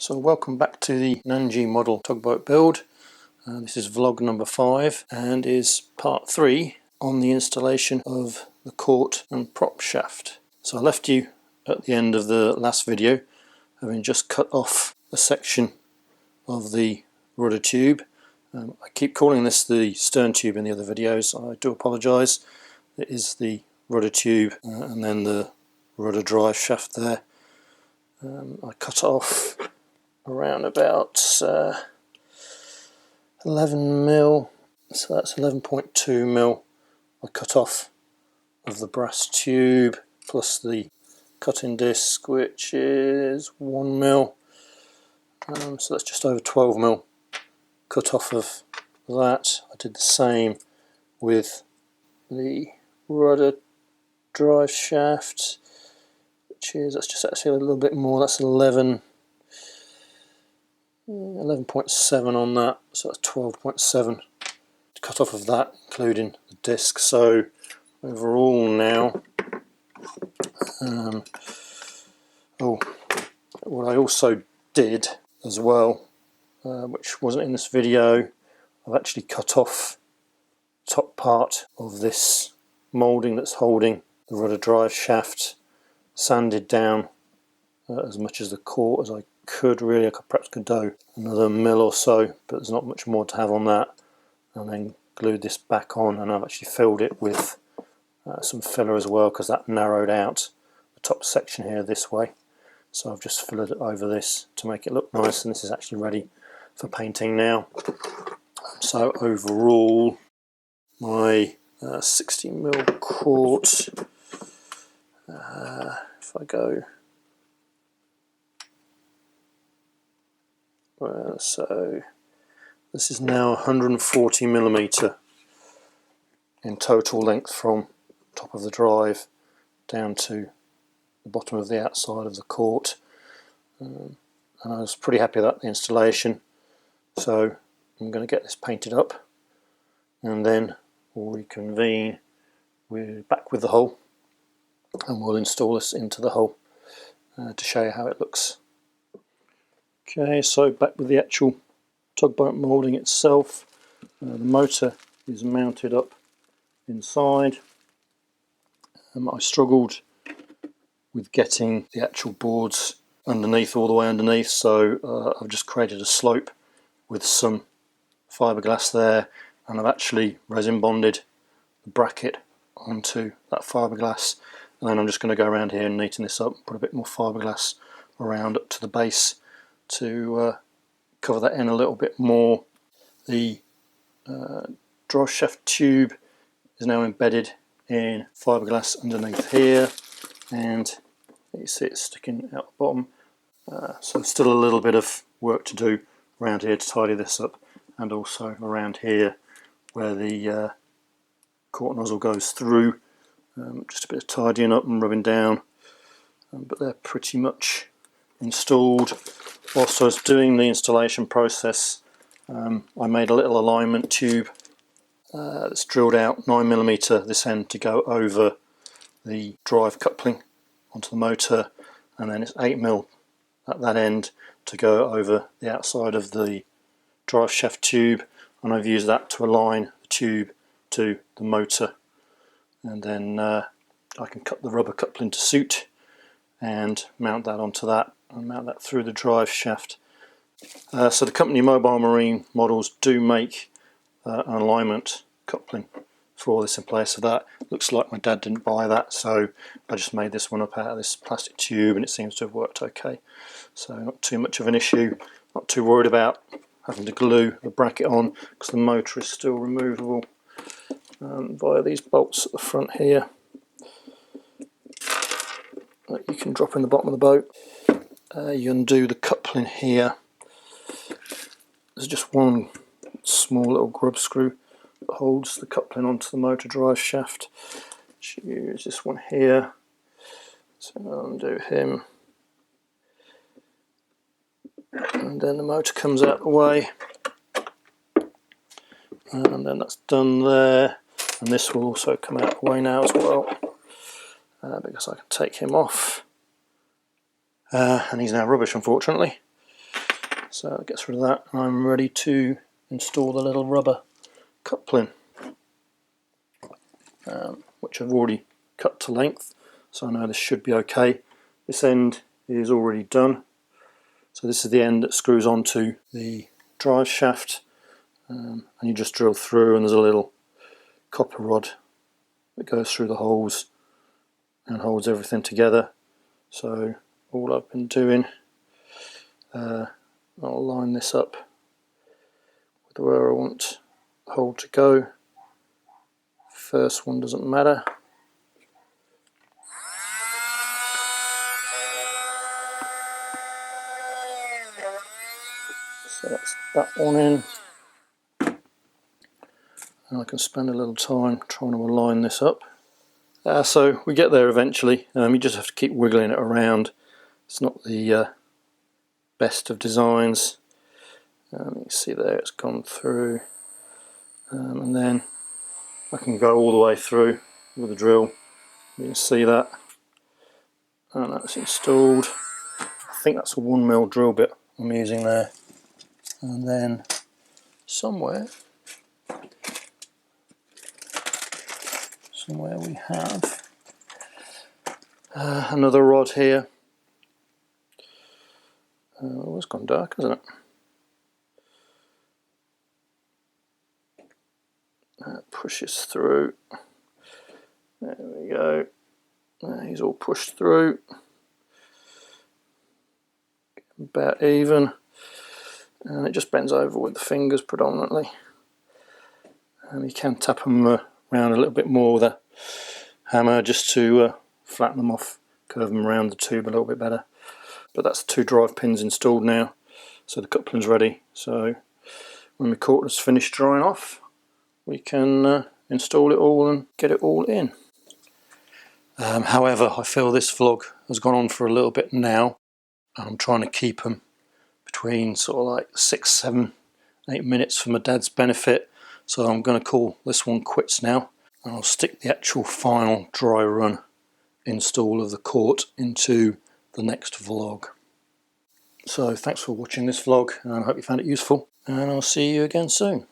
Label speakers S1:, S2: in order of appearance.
S1: So welcome back to the Nangee model tugboat build. This is vlog number 5 and is part 3 on the installation of the Kort and prop shaft. So I left you at the end of the last video having just cut off a section of the rudder tube. I keep calling this the stern tube in the other videos. I do apologise. It is the rudder tube and then the rudder drive shaft there. I cut off around about 11 mil, so that's 11.2 mil I cut off of the brass tube, plus the cutting disc, which is 1 mil, so that's just over 12 mil cut off of that. I did the same with the rudder drive shaft, which is, that's just actually a little bit more, that's 11.7 on that, so that's 12.7 cut off of that, including the disc. So overall now, what I also did as well, which wasn't in this video, I've actually cut off the top part of this moulding that's holding the rudder drive shaft, sanded down as much as the Kort as I could. Really, I perhaps could do another mil or so, but there's not much more to have on that, and then glued this back on, and I've actually filled it with some filler as well, because that narrowed out the top section here this way, so I've just filled it over this to make it look nice, and this is actually ready for painting now. So overall, my 60mm Kort, if I go, so this is now 140mm in total length from top of the drive down to the bottom of the outside of the Kort, and I was pretty happy with the installation. So I'm going to get this painted up, and then we'll reconvene. We're back with the hull, and we'll install this into the hull to show you how it looks. Okay, so back with the actual tugboat moulding itself. The motor is mounted up inside. I struggled with getting the actual boards underneath, all the way underneath, so I've just created a slope with some fiberglass there, and I've actually resin bonded the bracket onto that fiberglass, and then I'm just going to go around here and neaten this up and put a bit more fiberglass around up to the base to cover that in a little bit more. The drive shaft tube is now embedded in fiberglass underneath here, and you see it sticking out the bottom, so still a little bit of work to do around here to tidy this up, and also around here where the Kort nozzle goes through, just a bit of tidying up and rubbing down, but they're pretty much installed. Whilst I was doing the installation process, I made a little alignment tube that's drilled out 9mm this end to go over the drive coupling onto the motor, and then it's 8mm at that end to go over the outside of the drive shaft tube, and I've used that to align the tube to the motor, and then I can cut the rubber coupling to suit and mount that onto that, and mount that through the drive shaft. So the company Mobile Marine models do make an alignment coupling for this in place of that. Looks like my dad didn't buy that, so I just made this one up out of this plastic tube, and it seems to have worked okay. So not too much of an issue, not too worried about having to glue the bracket on, because the motor is still removable via these bolts at the front here that you can drop in the bottom of the boat. You undo the coupling here. There's just one small little grub screw that holds the coupling onto the motor drive shaft. Just use this one here. So I'll undo him, and then the motor comes out the way, and then that's done there, and this will also come out the way now as well, because I can take him off, and he's now rubbish, unfortunately. So that gets rid of that. I'm ready to install the little rubber coupling, which I've already cut to length, so I know this should be okay. This end is already done, so this is the end that screws onto the drive shaft, and you just drill through, and there's a little copper rod that goes through the holes and holds everything together. So all I've been doing, I'll line this up with where I want the hole to go. First one doesn't matter. So that's that one in. And I can spend a little time trying to align this up. So we get there eventually. You just have to keep wiggling it around. It's not the best of designs. You can see there it's gone through, and then I can go all the way through with a drill. You can see that, and that's installed. I think that's a 1mm drill bit I'm using there, and then somewhere we have another rod here. Oh, it's gone dark, hasn't it? That pushes through. There we go. He's all pushed through. About even. And it just bends over with the fingers predominantly. And you can tap them around a little bit more with a hammer just to flatten them off, curve them around the tube a little bit better. But that's the 2 drive pins installed now, so the coupling's ready. So when the Kort is finished drying off, we can install it all and get it all in. However, I feel this vlog has gone on for a little bit now, and I'm trying to keep them between sort of like 6, 7, 8 minutes for my dad's benefit. So I'm going to call this one quits now, and I'll stick the actual final dry run install of the Kort into the next vlog. So thanks for watching this vlog, and I hope you found it useful, and I'll see you again soon.